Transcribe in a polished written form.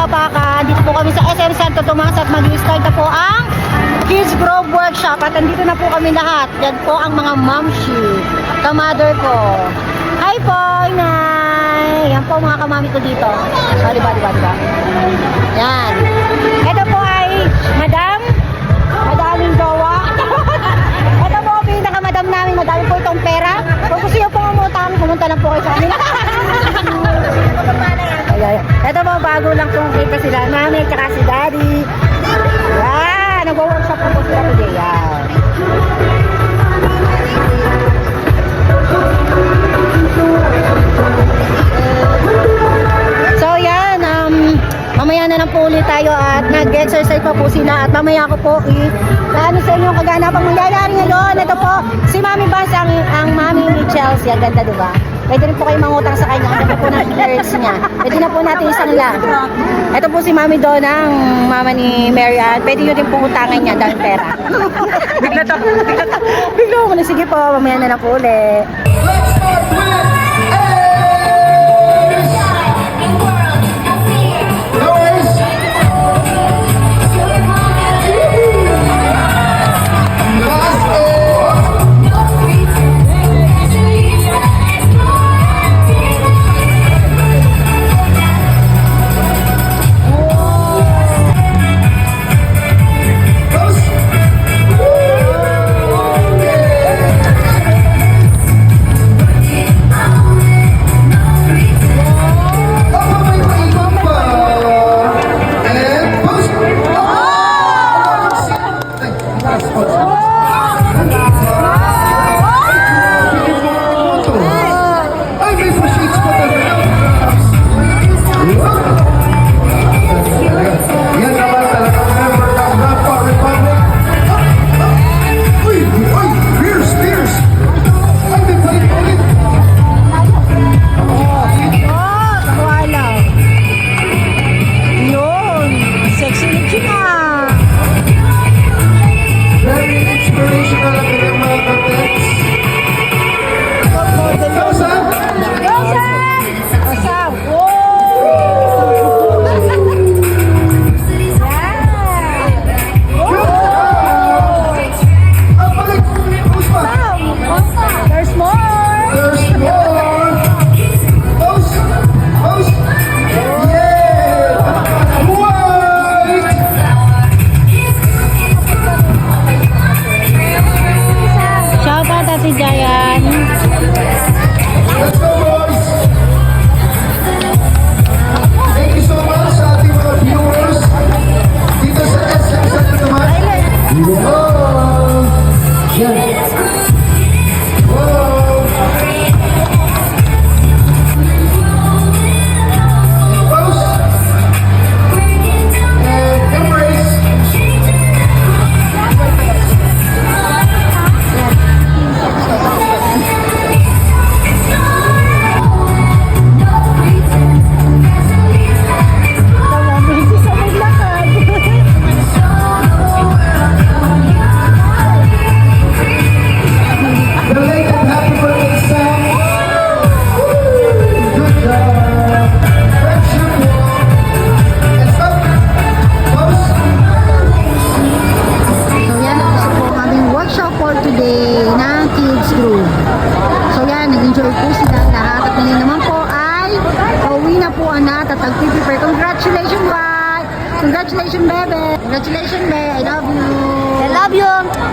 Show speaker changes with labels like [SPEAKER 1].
[SPEAKER 1] Kapaka. Dito po kami sa SM Santo Tomas at mag-start na po ang Kids Grove Workshop. At andito na po kami lahat. Yan po ang mga mamshi, kamather ko. Hi po, Inay! Yan po mga kamami ko dito. Diba? Yan. Ito po ay madaming gawa. Ito po ang pinaka-madam namin. Madami po itong pera. Kung gusto nyo pong umutang, pumunta lang po kayo sa kanila. Ito po, bago lang kung kita sila. Mami, tsaka si Daddy. Yan, nag-workshop po sila today. Yan. So yan, mamaya na lang po ulit tayo at nag-exercise pa po sila at mamaya ko po ano sa inyo kaganapang mangyayari ngayon. Ito po, si Mami Vance, ang Mami ni Chelsea. Ang ganda, diba? Pwede rin po kayo mangutang sa kanya. Ang ganda po ng ears niya. Pwede na po natin isang lang. Ito po si Mami Donna, ang mama ni Mary Ann. Pwede nyo din po utangan niya dahil pera. Bigla ko na. Sige po, mamaya na lang po ulit.
[SPEAKER 2] Let's start with
[SPEAKER 1] si Jayan.
[SPEAKER 2] Let's go, boys! Thank you so much sa ating mga viewers dito sa SM Santo Tomas. Wow! Yan. Wow! Pose. And embrace.
[SPEAKER 1] Nag-enjoy po sila lahat at ngayon naman po ay pauwi na po ang lahat at nag-prepare. Congratulations, bye! Congratulations, bebe! Congratulations, be! I love you! I love you!